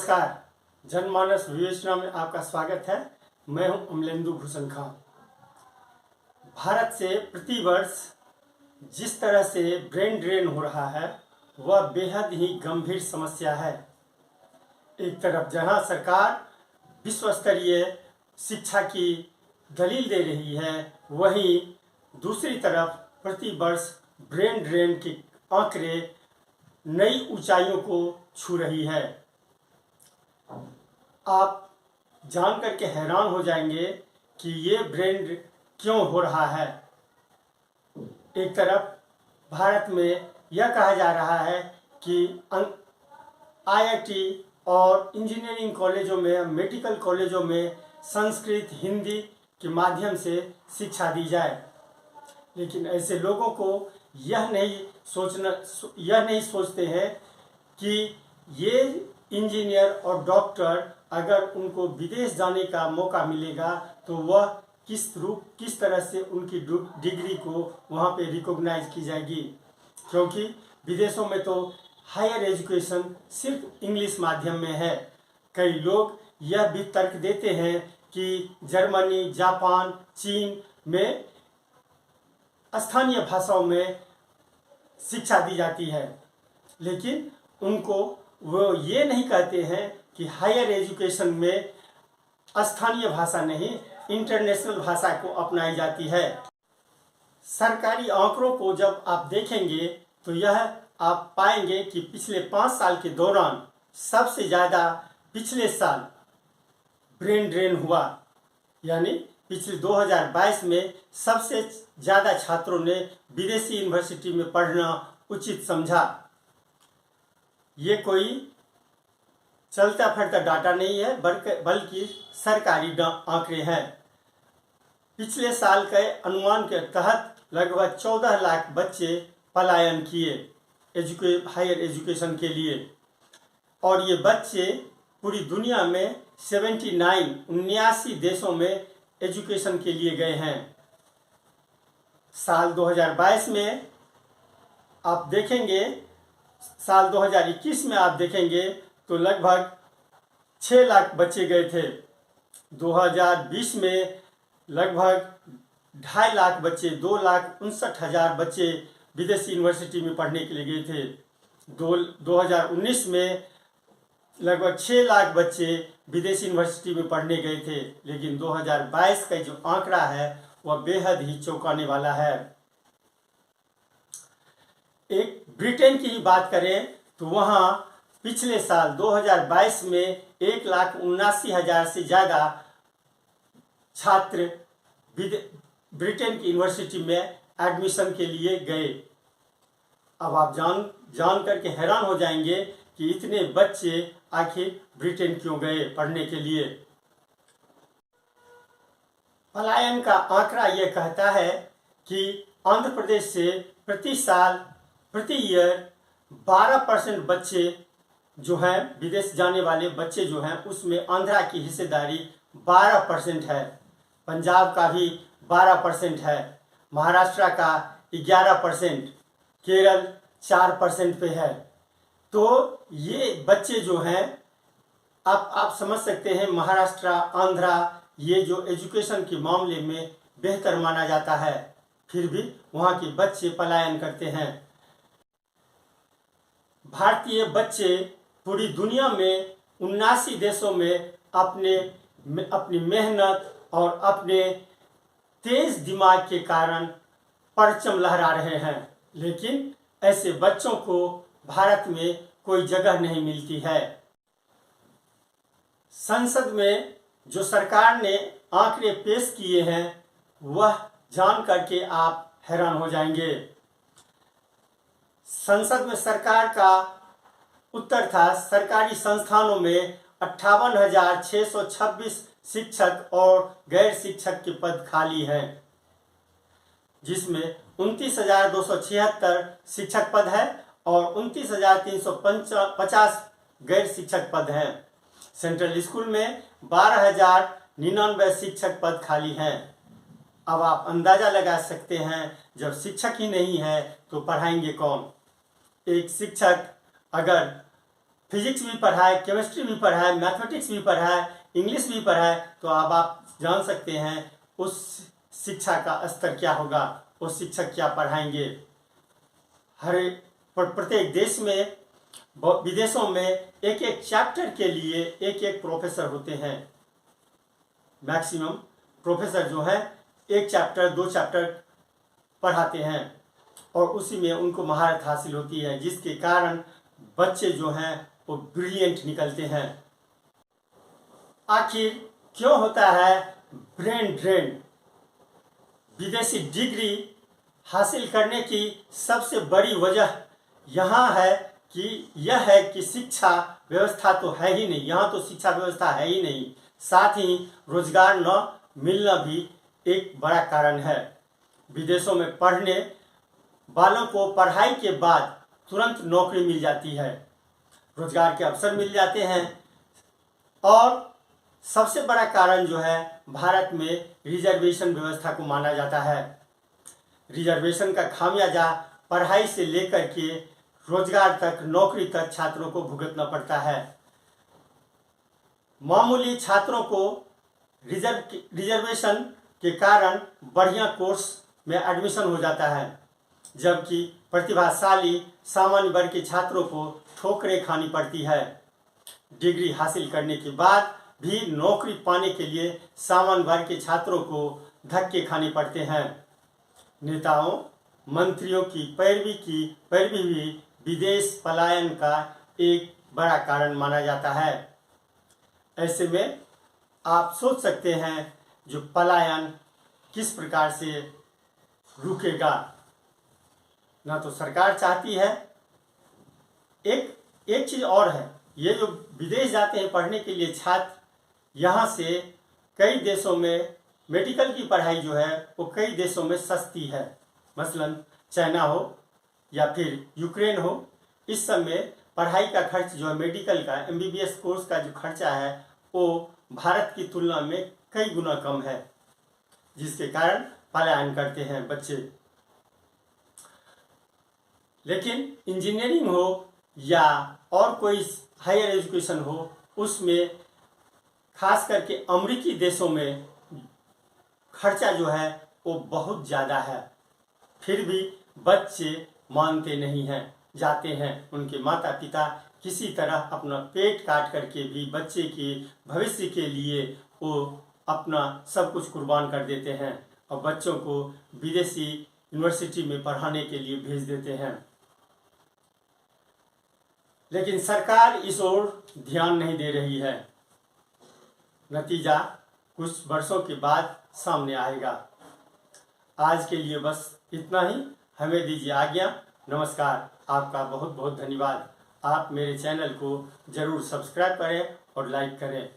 नमस्कार। जनमानस विवेचना में आपका स्वागत है। मैं हूं अमलेंदु भूषण खां। भारत से प्रतिवर्ष जिस तरह से ब्रेन ड्रेन हो रहा है वह बेहद ही गंभीर समस्या है। एक तरफ जहां सरकार विश्व स्तरीय शिक्षा की दलील दे रही है, वहीं दूसरी तरफ प्रतिवर्ष ब्रेन ड्रेन के आंकड़े नई ऊंचाइयों को छू रही है। आप जान करके हैरान हो जाएंगे कि ये ब्रेन क्यों हो रहा है। एक तरफ भारत में यह कहा जा रहा है कि आईआईटी और इंजीनियरिंग कॉलेजों में, मेडिकल कॉलेजों में संस्कृत, हिंदी के माध्यम से शिक्षा दी जाए, लेकिन ऐसे लोगों को यह नहीं सोचते हैं कि ये इंजीनियर और डॉक्टर अगर उनको विदेश जाने का मौका मिलेगा तो वह किस तरह से उनकी डिग्री को वहाँ पे रिकॉग्नाइज की जाएगी, क्योंकि विदेशों में तो हायर एजुकेशन सिर्फ इंग्लिश माध्यम में है। कई लोग यह भी तर्क देते हैं कि जर्मनी, जापान, चीन में स्थानीय भाषाओं में शिक्षा दी जाती है, लेकिन उनको वो ये नहीं कहते हैं कि हायर एजुकेशन में स्थानीय भाषा नहीं, इंटरनेशनल भाषा को अपनाई जाती है। सरकारी आंकड़ों को जब आप देखेंगे तो यह आप पाएंगे कि पिछले 5 साल के दौरान सबसे ज़्यादा पिछले साल ब्रेन ड्रेन हुआ, यानी पिछले 2022 में सबसे ज़्यादा छात्रों ने विदेशी यूनिवर्सिटी में पढ़ना उचित समझा। ये कोई चलता फिरता डाटा नहीं है, बल्कि सरकारी आंकड़े हैं। पिछले साल के अनुमान के तहत लगभग 14 लाख बच्चे पलायन किए हायर एजुकेशन के लिए, और ये बच्चे पूरी दुनिया में 79 देशों में एजुकेशन के लिए गए हैं। साल 2022 में आप देखेंगे, साल 2021 में आप देखेंगे तो लगभग 6 लाख बच्चे गए थे। 2020 में लगभग 2.5 लाख बच्चे, 2,59,000 बच्चे विदेशी यूनिवर्सिटी में पढ़ने के लिए गए थे। 2019 में लगभग 6 लाख बच्चे विदेशी यूनिवर्सिटी में पढ़ने गए थे, लेकिन 2022 का जो आंकड़ा है वह बेहद ही चौंकाने वाला है। एक ब्रिटेन की ही बात करें तो वहाँ पिछले साल 2022 में 1,79,000 से ज़्यादा छात्र ब्रिटेन की यूनिवर्सिटी में एडमिशन के लिए गए। अब आप जान करके हैरान हो जाएंगे कि इतने बच्चे आखिर ब्रिटेन क्यों गए पढ़ने के लिए। पलायन का आंकड़ा यह कहता है कि आंध्र प्रदेश से प्रति ईयर 12% बच्चे जो हैं, विदेश जाने वाले बच्चे जो हैं, उसमें आंध्रा की हिस्सेदारी 12% है, पंजाब का भी 12% है, महाराष्ट्र का 11%, केरल 4% पे है। तो ये बच्चे जो हैं, आप समझ सकते हैं, महाराष्ट्र, आंध्रा ये जो एजुकेशन के मामले में बेहतर माना जाता है, फिर भी वहाँ के बच्चे पलायन करते हैं। भारतीय बच्चे पूरी दुनिया में 79 देशों में अपनी मेहनत और अपने तेज दिमाग के कारण परचम लहरा रहे हैं, लेकिन ऐसे बच्चों को भारत में कोई जगह नहीं मिलती है। संसद में जो सरकार ने आंकड़े पेश किए हैं वह जान करके आप हैरान हो जाएंगे। संसद में सरकार का उत्तर था, सरकारी संस्थानों में 58,626 शिक्षक और गैर शिक्षक के पद खाली हैं, जिसमें 29,276 शिक्षक पद है और 29,350 गैर शिक्षक पद हैं। सेंट्रल स्कूल में 12,099 शिक्षक पद खाली हैं। अब आप अंदाजा लगा सकते हैं, जब शिक्षक ही नहीं है तो पढ़ाएंगे कौन। एक शिक्षक अगर फिजिक्स भी पढ़ाए, केमिस्ट्री भी पढ़ाए, मैथमेटिक्स भी पढ़ाए, इंग्लिश भी पढ़ाए, तो अब आप जान सकते हैं उस शिक्षा का स्तर क्या होगा, वो शिक्षक क्या पढ़ाएंगे। हर प्रत्येक देश में, विदेशों में एक एक चैप्टर के लिए एक एक प्रोफेसर होते हैं। मैक्सिमम प्रोफेसर जो है एक चैप्टर 2 चैप्टर पढ़ाते हैं और उसी में उनको महारत हासिल होती है, जिसके कारण बच्चे जो हैं वो ब्रिलियंट निकलते हैं। आखिर क्यों होता है ब्रेन ड्रेन? विदेशी डिग्री हासिल करने की सबसे बड़ी वजह यहाँ है कि यह है कि शिक्षा व्यवस्था तो है ही नहीं, यहाँ तो शिक्षा व्यवस्था है ही नहीं, साथ ही रोजगार न मिलना भी एक बड़ा कारण है। विदेशों में पढ़ने वालों को पढ़ाई के बाद तुरंत नौकरी मिल जाती है, रोजगार के अवसर मिल जाते हैं। और सबसे बड़ा कारण जो है भारत में रिजर्वेशन व्यवस्था को माना जाता है। रिजर्वेशन का खामियाजा पढ़ाई से लेकर के रोजगार तक, नौकरी तक छात्रों को भुगतना पड़ता है। मामूली छात्रों को रिजर्वेशन के कारण बढ़िया कोर्स में एडमिशन हो जाता है, जबकि प्रतिभाशाली सामान्य वर्ग के छात्रों को ठोकरें खानी पड़ती है। डिग्री हासिल करने के बाद भी नौकरी पाने के लिए सामान्य वर्ग के छात्रों को धक्के खाने पड़ते हैं। नेताओं, मंत्रियों की पैरवी भी विदेश पलायन का एक बड़ा कारण माना जाता है। ऐसे में आप सोच सकते हैं जो पलायन किस प्रकार से रुकेगा। ना तो सरकार चाहती है, एक चीज और है, ये जो विदेश जाते हैं पढ़ने के लिए छात्र, यहाँ से कई देशों में मेडिकल की पढ़ाई जो है वो कई देशों में सस्ती है। मसलन चाइना हो या फिर यूक्रेन हो, इस सब में पढ़ाई का खर्च जो है मेडिकल का, MBBS कोर्स का जो खर्चा है वो भारत की तुलना में कई गुना कम है, जिसके कारण पलायन करते हैं बच्चे। लेकिन इंजीनियरिंग हो या और कोई हायर एजुकेशन हो, उसमें खास करके अमेरिकी देशों में खर्चा जो है वो बहुत ज़्यादा है, फिर भी बच्चे मानते नहीं हैं, जाते हैं। उनके माता पिता किसी तरह अपना पेट काट करके भी बच्चे के भविष्य के लिए वो अपना सब कुछ कुर्बान कर देते हैं और बच्चों को विदेशी यूनिवर्सिटी में पढ़ाने के लिए भेज देते हैं। लेकिन सरकार इस ओर ध्यान नहीं दे रही है। नतीजा कुछ वर्षों के बाद सामने आएगा। आज के लिए बस इतना ही, हमें दीजिए आज्ञा। नमस्कार, आपका बहुत बहुत धन्यवाद। आप मेरे चैनल को जरूर सब्सक्राइब करें और लाइक करें।